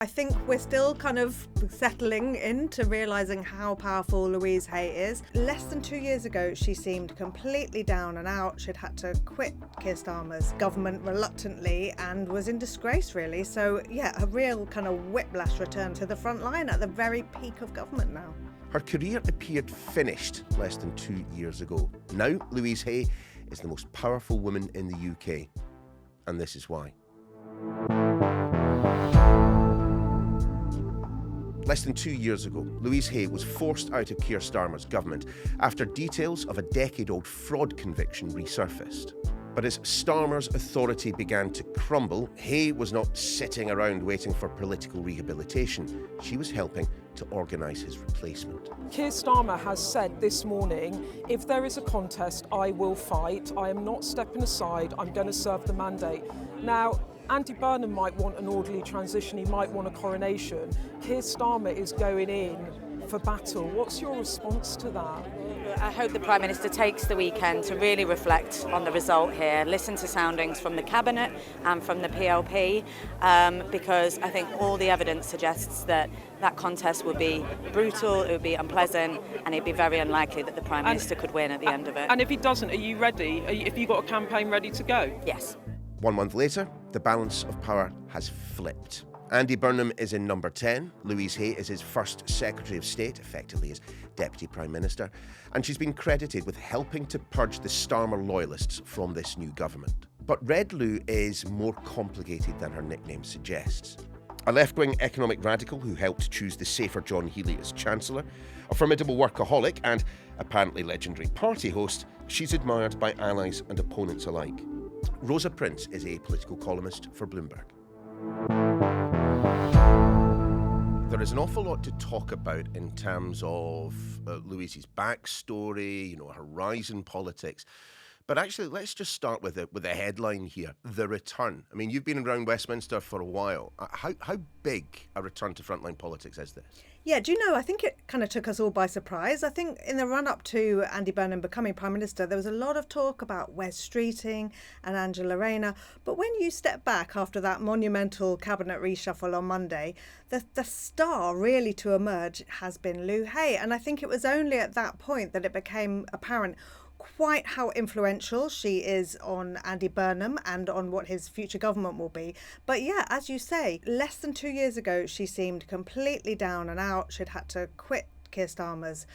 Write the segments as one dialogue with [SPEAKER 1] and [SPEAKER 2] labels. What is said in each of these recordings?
[SPEAKER 1] I think we're still kind of settling into realising how powerful Louise Haigh is. Less than 2 years ago, she seemed completely down and out. She'd had to quit Keir Starmer's government reluctantly and was in disgrace, really. So, yeah, a real kind of whiplash return to the front line at the very peak of government now.
[SPEAKER 2] Her career appeared finished less than 2 years ago. Now, Louise Haigh is the most powerful woman in the UK. And this is why. Less than 2 years ago, Louise Haigh was forced out of Keir Starmer's government after details of a decade-old fraud conviction resurfaced. But as Starmer's authority began to crumble, Haigh was not sitting around waiting for political rehabilitation. She was helping to organise his replacement.
[SPEAKER 3] Keir Starmer has said this morning, if there is a contest, I will fight. I am not stepping aside. I'm going to serve the mandate. Now, Andy Burnham might want an orderly transition, he might want a coronation. Keir Starmer is going in for battle. What's your response to that?
[SPEAKER 4] I hope the Prime Minister takes the weekend to really reflect on the result here, listen to soundings from the Cabinet and from the PLP, because I think all the evidence suggests that that contest would be brutal, it would be unpleasant, and it'd be very unlikely that the Prime Minister could win at the end of it.
[SPEAKER 3] And if he doesn't, are you ready? Have you got a campaign ready to go?
[SPEAKER 4] Yes.
[SPEAKER 2] 1 month later, the balance of power has flipped. Andy Burnham is in number 10. Louise Haigh is his first Secretary of State, effectively as Deputy Prime Minister. And she's been credited with helping to purge the Starmer loyalists from this new government. But Red Lou is more complicated than her nickname suggests. A left-wing economic radical who helped choose the safer John Healey as Chancellor, a formidable workaholic and apparently legendary party host, she's admired by allies and opponents alike. Rosa Prince is a political columnist for Bloomberg. There is an awful lot to talk about in terms of Louise's backstory, her rise in politics. But actually, let's just start with a headline here, the return. I mean, you've been around Westminster for a while. How big a return to frontline politics is this?
[SPEAKER 1] Yeah, do you know, I think it kind of took us all by surprise. I think in the run-up to Andy Burnham becoming Prime Minister, there was a lot of talk about Wes Streeting and Angela Rayner. But when you step back after that monumental cabinet reshuffle on Monday, the star really to emerge has been Lou Haigh. And I think it was only at that point that it became apparent quite how influential she is on Andy Burnham and on what his future government will be. But yeah, as you say, less than 2 years ago, she seemed completely down and out. She'd had to quit Keir Starmer's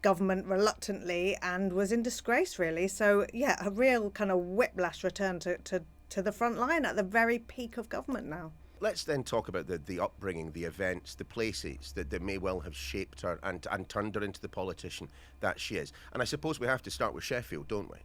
[SPEAKER 1] government reluctantly and was in disgrace, really. So yeah, a real kind of whiplash return to the front line at the very peak of government now.
[SPEAKER 2] Let's then talk about the upbringing, the events, the places that may well have shaped her and turned her into the politician that she is. And I suppose we have to start with Sheffield, don't we?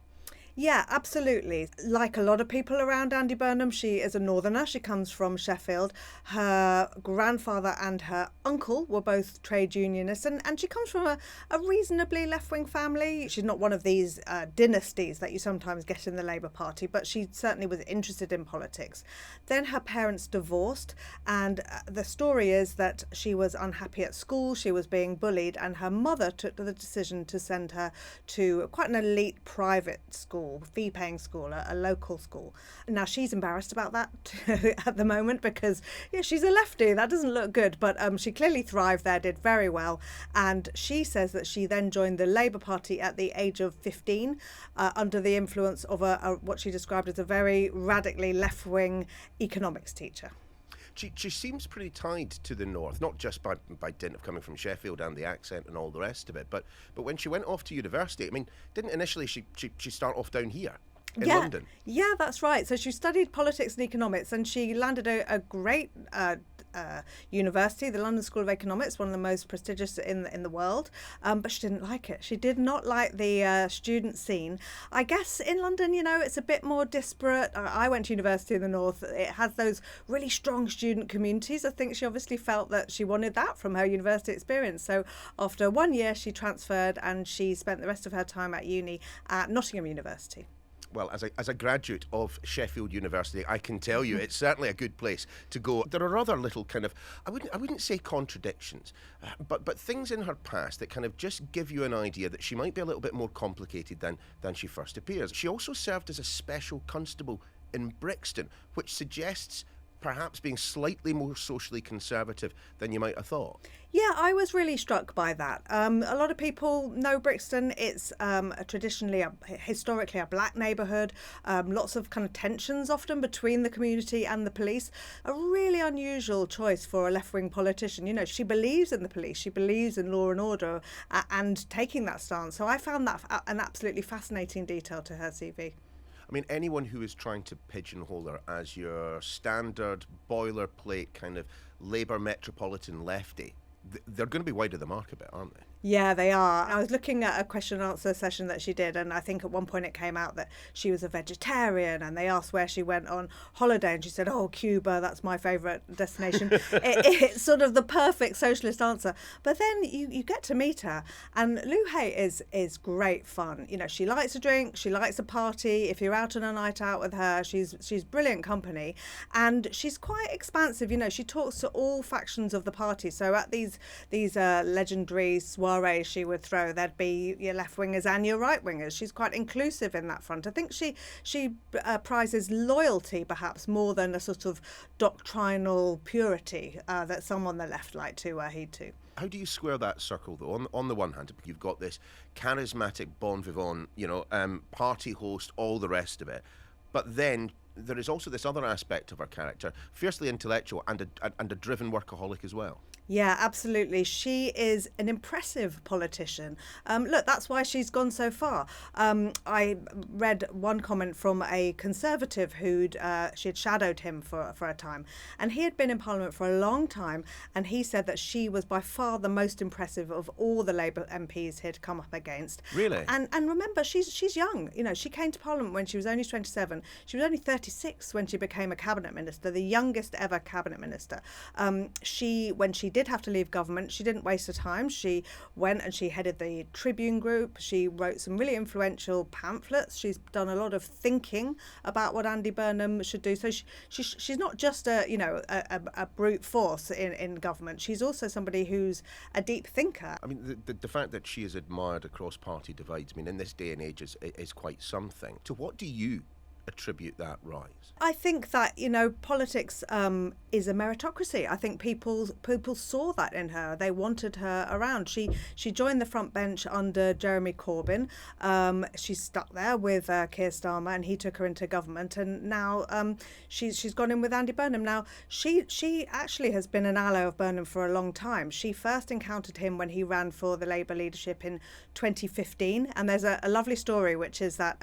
[SPEAKER 1] Yeah, absolutely. Like a lot of people around Andy Burnham, she is a northerner. She comes from Sheffield. Her grandfather and her uncle were both trade unionists, and she comes from a reasonably left-wing family. She's not one of these dynasties that you sometimes get in the Labour Party, but she certainly was interested in politics. Then her parents divorced, and the story is that she was unhappy at school, she was being bullied, and her mother took the decision to send her to quite an elite private school, fee-paying school, a local school. Now, she's embarrassed about that at the moment because she's a lefty. That doesn't look good, but she clearly thrived there, did very well. And she says that she then joined the Labour Party at the age of 15 under the influence of what she described as a very radically left-wing economics teacher.
[SPEAKER 2] She seems pretty tied to the north, not just by dint of coming from Sheffield and the accent and all the rest of it, but when she went off to university, I mean, didn't initially she start off down here in London? Yeah,
[SPEAKER 1] that's right. So she studied politics and economics, and she landed a great university, the London School of Economics, one of the most prestigious in the world, but she didn't like it. She did not like the student scene. I guess in London, it's a bit more disparate. I went to university in the north. It has those really strong student communities. I think she obviously felt that she wanted that from her university experience. So after 1 year, she transferred and she spent the rest of her time at uni at Nottingham University.
[SPEAKER 2] Well, as a graduate of Sheffield University, I can tell you it's certainly a good place to go. There are other little kind of, I wouldn't say contradictions, but things in her past that kind of just give you an idea that she might be a little bit more complicated than she first appears. She also served as a special constable in Brixton, which suggests perhaps being slightly more socially conservative than you might have thought.
[SPEAKER 1] Yeah, I was really struck by that. A lot of people know Brixton. It's historically a black neighbourhood. Lots of kind of tensions often between the community and the police. A really unusual choice for a left-wing politician. You know, she believes in the police. She believes in law and order and taking that stance. So I found that an absolutely fascinating detail to her CV.
[SPEAKER 2] I mean, anyone who is trying to pigeonhole her as your standard boilerplate kind of Labour metropolitan lefty, they're going to be wide of the mark a bit, aren't they?
[SPEAKER 1] Yeah, they are. I was looking at a question and answer session that she did, and I think at one point it came out that she was a vegetarian, and they asked where she went on holiday, and she said, "Oh, Cuba, that's my favourite destination." It's sort of the perfect socialist answer. But then you get to meet her, and Lou Haigh is great fun. You know, she likes a drink, she likes a party. If you're out on a night out with her, she's brilliant company, and she's quite expansive. You know, she talks to all factions of the party. So at these legendary soirees she would throw, there'd be your left-wingers and your right-wingers. She's quite inclusive in that front. I think she prizes loyalty perhaps more than a sort of doctrinal purity that some on the left like to heed to.
[SPEAKER 2] How do you square that circle, though? On the one hand, you've got this charismatic bon vivant, party host, all the rest of it. But then there is also this other aspect of her character, fiercely intellectual and a driven workaholic as well.
[SPEAKER 1] Yeah, absolutely. She is an impressive politician. Look, that's why she's gone so far. I read one comment from a Conservative she had shadowed him for a time, and he had been in Parliament for a long time, and he said that she was by far the most impressive of all the Labour MPs he'd come up against.
[SPEAKER 2] Really?
[SPEAKER 1] And remember, she's young. You know, she came to Parliament when she was only 27. She was only 36 when she became a cabinet minister, the youngest ever cabinet minister. When she did have to leave government, she didn't waste her time. She went and she headed the Tribune group. She wrote some really influential pamphlets. She's done a lot of thinking about what Andy Burnham should do. So she's not just a brute force in government. She's also somebody who's a deep thinker.
[SPEAKER 2] I mean, the fact that she is admired across party divides, I mean, in this day and age is quite something. To what do you attribute that rise?
[SPEAKER 1] I think that, politics is a meritocracy. I think people saw that in her. They wanted her around. She joined the front bench under Jeremy Corbyn. She's stuck there with Keir Starmer, and he took her into government. And now she's gone in with Andy Burnham. Now she actually has been an ally of Burnham for a long time. She first encountered him when he ran for the Labour leadership in 2015. And there's a lovely story, which is that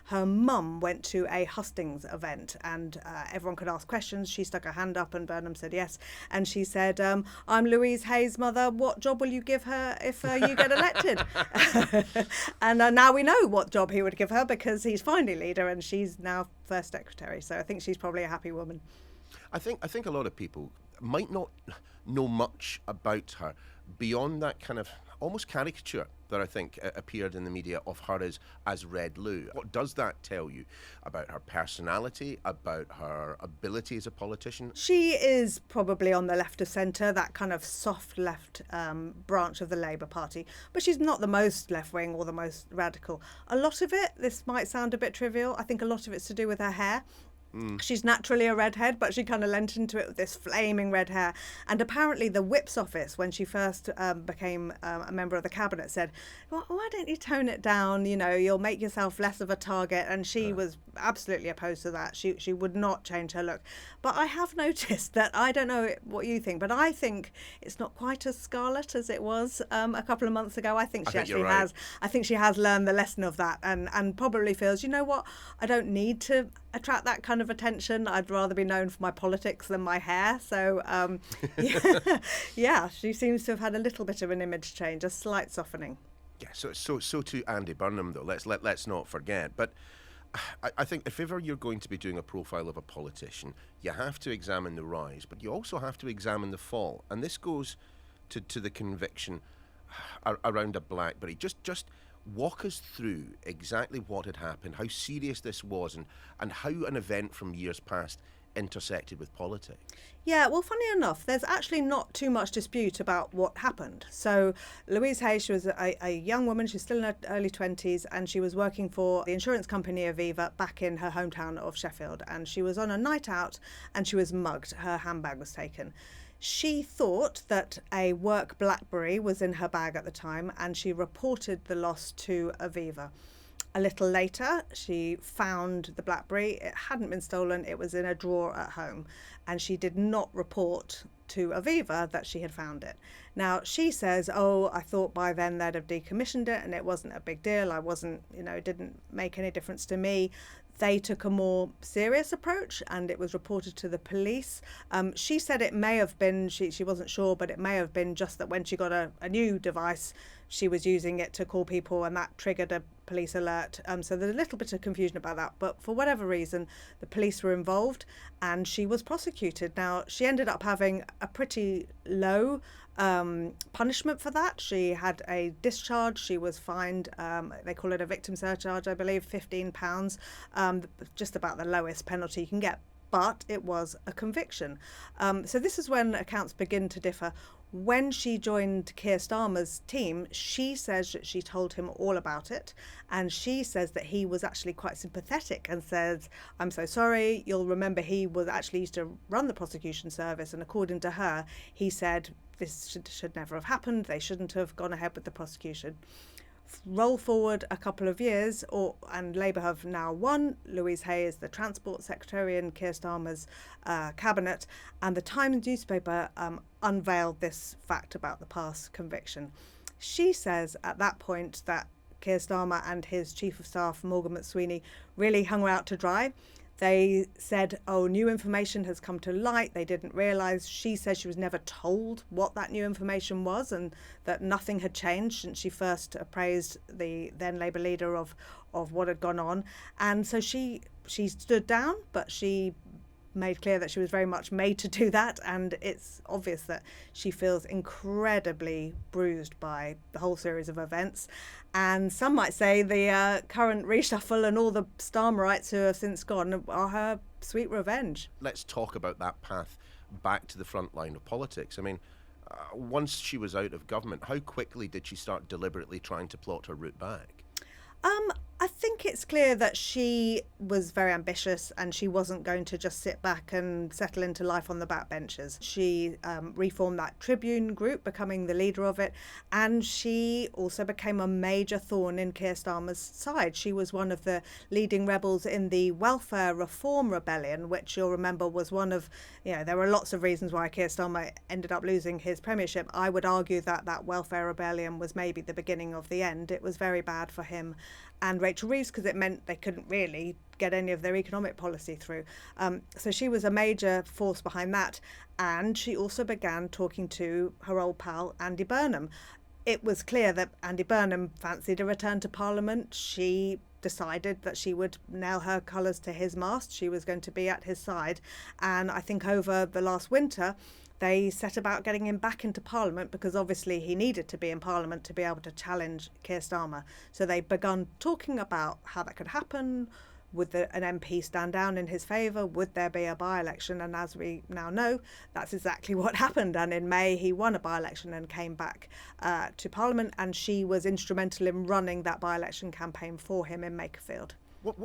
[SPEAKER 1] her mum went to a hustings event, and everyone could ask questions. She stuck her hand up and Burnham said yes, and she said, "I'm Louise Haigh's mother. What job will you give her if you get elected?" And now we know what job he would give her, because he's finally leader and she's now first secretary. So I think she's probably a happy woman.
[SPEAKER 2] I think a lot of people might not know much about her beyond that kind of almost caricature that I think appeared in the media of her as Red Lou. What does that tell you about her personality, about her ability as a politician?
[SPEAKER 1] She is probably on the left of centre, that kind of soft left branch of the Labour Party, but she's not the most left-wing or the most radical. A lot of it, this might sound a bit trivial, I think a lot of it's to do with her hair. She's naturally a redhead, but she kind of lent into it with this flaming red hair. And apparently the Whip's office, when she first became a member of the cabinet, said, why don't you tone it down? You'll make yourself less of a target. And she was absolutely opposed to that. She would not change her look. But I have noticed that, I don't know what you think, but I think it's not quite as scarlet as it was a couple of months ago. I think she actually has. I think she has learned the lesson of that, and probably feels, you know what, I don't need to attract that kind of attention. I'd rather be known for my politics than my hair. So yeah, she seems to have had a little bit of an image change, a slight softening.
[SPEAKER 2] Yeah, so to Andy Burnham though. Let's not forget. But I think if ever you're going to be doing a profile of a politician, you have to examine the rise, but you also have to examine the fall. And this goes to the conviction around a BlackBerry. Just walk us through exactly what had happened, how serious this was, and how an event from years past intersected with politics.
[SPEAKER 1] Yeah, well, funny enough, there's actually not too much dispute about what happened. So Louise Haigh, she was a young woman, she's still in her early 20s, and she was working for the insurance company Aviva back in her hometown of Sheffield. And she was on a night out and she was mugged. Her handbag was taken. She thought that a work BlackBerry was in her bag at the time, and she reported the loss to Aviva. A little later, she found the BlackBerry. It hadn't been stolen. It was in a drawer at home. And she did not report to Aviva that she had found it. Now, she says, oh, I thought by then they'd have decommissioned it and it wasn't a big deal. I wasn't, it didn't make any difference to me. They took a more serious approach and it was reported to the police. She said it may have been, she wasn't sure, but it may have been just that when she got a new device, she was using it to call people and that triggered a police alert. So there's a little bit of confusion about that. But for whatever reason, the police were involved and she was prosecuted. Now, she ended up having a pretty low punishment for that. She had a discharge. She was fined, they call it a victim surcharge, I believe, £15, just about the lowest penalty you can get. But it was a conviction. So this is when accounts begin to differ. When she joined Keir Starmer's team, she says that she told him all about it. And she says that he was actually quite sympathetic and says, I'm so sorry. You'll remember he was actually used to run the prosecution service. And according to her, he said this should never have happened. They shouldn't have gone ahead with the prosecution. Roll forward a couple of years, and Labour have now won. Louise Haigh is the Transport Secretary in Keir Starmer's cabinet, and the Times newspaper unveiled this fact about the past conviction. She says at that point that Keir Starmer and his Chief of Staff, Morgan McSweeney, really hung her out to dry. They said, oh, new information has come to light. They didn't realise. She says she was never told what that new information was and that nothing had changed since she first appraised the then Labour leader of what had gone on. And so she stood down, but she made clear that she was very much made to do that, and it's obvious that she feels incredibly bruised by the whole series of events. And some might say the current reshuffle and all the Starmerites who have since gone are her sweet revenge.
[SPEAKER 2] Let's talk about that path back to the front line of politics. I mean, once she was out of government, how quickly did she start deliberately trying to plot her route back?
[SPEAKER 1] I think it's clear that she was very ambitious and she wasn't going to just sit back and settle into life on the backbenches. She reformed that Tribune group, becoming the leader of it, and she also became a major thorn in Keir Starmer's side. She was one of the leading rebels in the Welfare Reform Rebellion, which you'll remember was one of, there were lots of reasons why Keir Starmer ended up losing his premiership. I would argue that Welfare Rebellion was maybe the beginning of the end. It was very bad for him and Rachel Reeves because it meant they couldn't really get any of their economic policy through. So she was a major force behind that. And she also began talking to her old pal, Andy Burnham. It was clear that Andy Burnham fancied a return to Parliament. She decided that she would nail her colours to his mast. She was going to be at his side. And I think over the last winter, they set about getting him back into Parliament because obviously he needed to be in Parliament to be able to challenge Keir Starmer. So they begun talking about how that could happen. Would an MP stand down in his favour? Would there be a by-election? And as we now know, that's exactly what happened. And in May, he won a by-election and came back to Parliament. And she was instrumental in running that by-election campaign for him in Makerfield.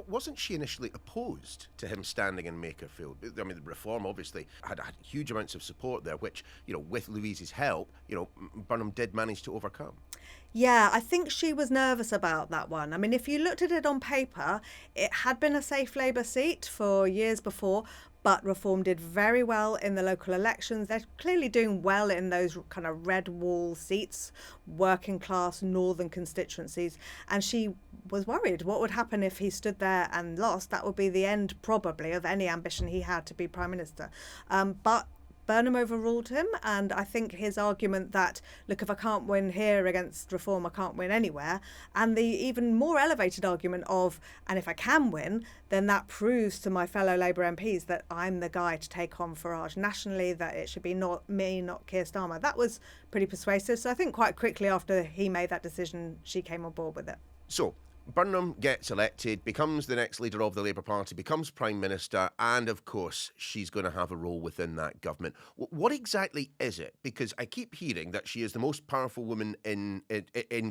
[SPEAKER 2] Wasn't she initially opposed to him standing in Makerfield? I mean, the Reform obviously had huge amounts of support there, which, with Louise's help, Burnham did manage to overcome.
[SPEAKER 1] Yeah, I think she was nervous about that one. I mean, if you looked at it on paper, it had been a safe Labour seat for years before, but Reform did very well in the local elections. They're clearly doing well in those kind of red wall seats, working class northern constituencies. And she was worried what would happen if he stood there and lost. That would be the end probably of any ambition he had to be Prime Minister. But Burnham overruled him, and I think his argument that, look, if I can't win here against Reform, I can't win anywhere, and the even more elevated argument of, and if I can win, then that proves to my fellow Labour MPs that I'm the guy to take on Farage nationally, that it should be not me, not Keir Starmer. That was pretty persuasive, so I think quite quickly after he made that decision, she came on board with it.
[SPEAKER 2] So, Burnham gets elected, becomes the next leader of the Labour Party, becomes Prime Minister, and of course she's going to have a role within that government. What exactly is it? Because I keep hearing that she is the most powerful woman in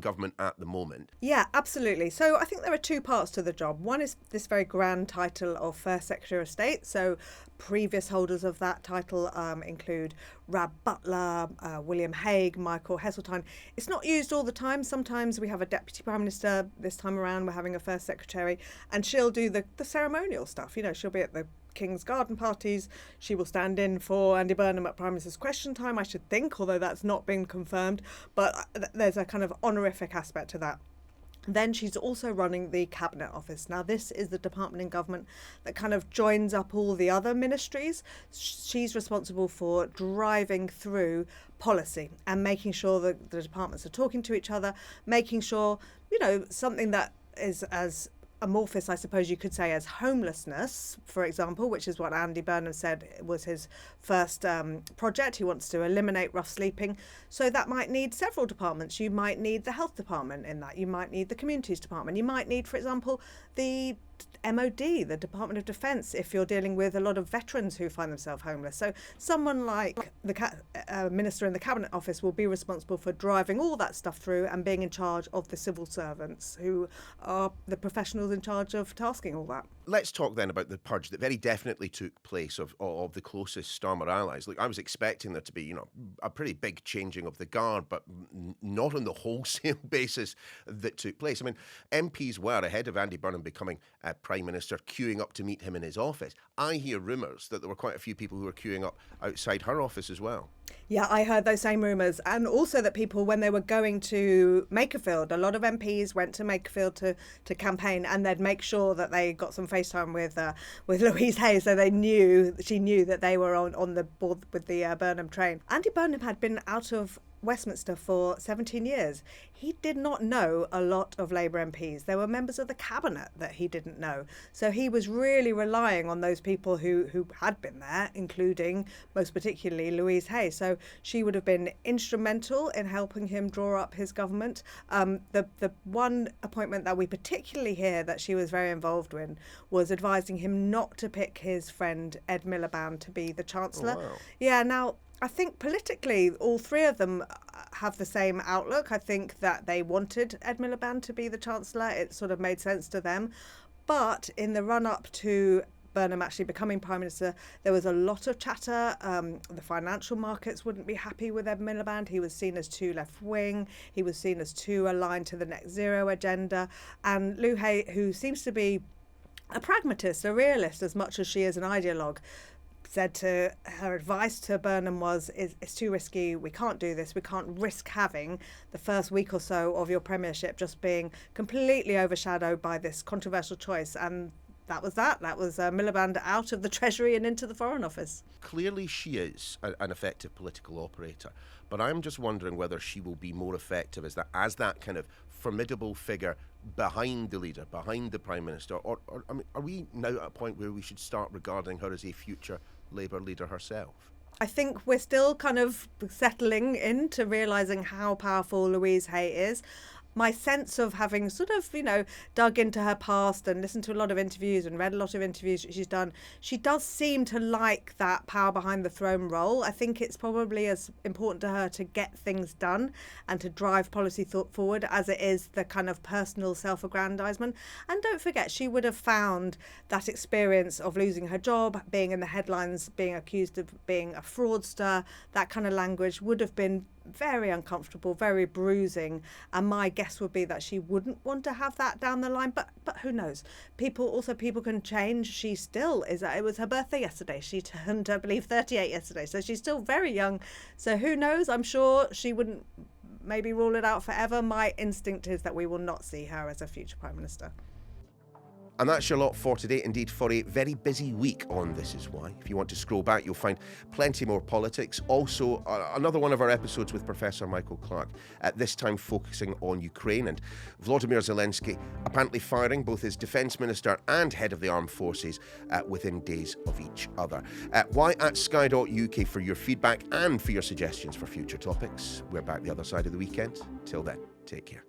[SPEAKER 2] government at the moment.
[SPEAKER 1] Yeah, absolutely. So I think there are two parts to the job. One is this very grand title of First Secretary of State. So previous holders of that title include Rab Butler, William Hague, Michael Heseltine. It's not used all the time. Sometimes we have a Deputy Prime Minister. This time around we're having a First Secretary, and she'll do the ceremonial stuff. You know, she'll be at the King's garden parties. She will stand in for Andy Burnham at Prime Minister's Question Time, I should think, although that's not been confirmed. But there's a kind of honorific aspect to that. Then she's also running the Cabinet Office. Now, this is the department in government that kind of joins up all the other ministries. She's responsible for driving through policy and making sure that the departments are talking to each other, making sure, you know, something that is as amorphous, I suppose you could say, as homelessness, for example, which is what Andy Burnham said was his first project. He wants to eliminate rough sleeping. So that might need several departments. You might need the health department in that. You might need the communities department. You might need, for example, the MOD, the Department of Defence, if you're dealing with a lot of veterans who find themselves homeless. So someone like the Minister in the Cabinet Office will be responsible for driving all that stuff through and being in charge of the civil servants who are the professionals in charge of tasking all that.
[SPEAKER 2] Let's talk then about the purge that very definitely took place of the closest Starmer allies. Look, I was expecting there to be, you know, a pretty big changing of the guard, but not on the wholesale basis that took place. I mean, MPs were, ahead of Andy Burnham becoming Prime Minister, queuing up to meet him in his office. I hear rumours that there were quite a few people who were queuing up outside her office as well.
[SPEAKER 1] Yeah, I heard those same rumours. And also that people, when they were going to Makerfield, a lot of MPs went to Makerfield to campaign, and they'd make sure that they got some FaceTime with Louise Haigh, so she knew that they were on the board with the Burnham train. Andy Burnham had been out of Westminster for 17 years. He did not know a lot of Labour MPs. There were members of the cabinet that he didn't know. So he was really relying on those people who had been there, including most particularly Louise Haigh. So she would have been instrumental in helping him draw up his government. The one appointment that we particularly hear that she was very involved in was advising him not to pick his friend Ed Miliband to be the Chancellor.
[SPEAKER 2] Oh, wow.
[SPEAKER 1] Yeah, now I think politically, all three of them have the same outlook. I think that they wanted Ed Miliband to be the Chancellor. It sort of made sense to them. But in the run-up to Burnham actually becoming Prime Minister, there was a lot of chatter. The financial markets wouldn't be happy with Ed Miliband. He was seen as too left-wing. He was seen as too aligned to the net zero agenda. And Lou Haigh, who seems to be a pragmatist, a realist, as much as she is an ideologue, said to her advice to Burnham was, it's too risky, we can't do this, we can't risk having the first week or so of your premiership just being completely overshadowed by this controversial choice. And that was Miliband out of the Treasury and into the Foreign Office.
[SPEAKER 2] Clearly she is an effective political operator, but I'm just wondering whether she will be more effective as that kind of formidable figure behind the leader, behind the Prime Minister, or I mean, are we now at a point where we should start regarding her as a future Labour leader herself?
[SPEAKER 1] I think we're still kind of settling into realising how powerful Louise Haigh is. My sense of having sort of, you know, dug into her past and listened to a lot of interviews and read a lot of interviews that she's done, she does seem to like that power behind the throne role. I think it's probably as important to her to get things done and to drive policy thought forward as it is the kind of personal self-aggrandisement. And don't forget, she would have found that experience of losing her job, being in the headlines, being accused of being a fraudster, that kind of language would have been very uncomfortable, very bruising, and my guess would be that she wouldn't want to have that down the line, but who knows. People can change. She still is, it was her birthday yesterday, she turned, I believe, 38 yesterday, so she's still very young, so who knows. I'm sure she wouldn't maybe rule it out forever. My instinct is that we will not see her as a future Prime Minister.
[SPEAKER 2] And that's your lot for today, indeed for a very busy week on This Is Why. If you want to scroll back, you'll find plenty more politics. Also, another one of our episodes with Professor Michael Clark, at this time focusing on Ukraine and Volodymyr Zelensky apparently firing both his defence minister and head of the armed forces within days of each other. Why at sky.uk for your feedback and for your suggestions for future topics. We're back the other side of the weekend. Till then, take care.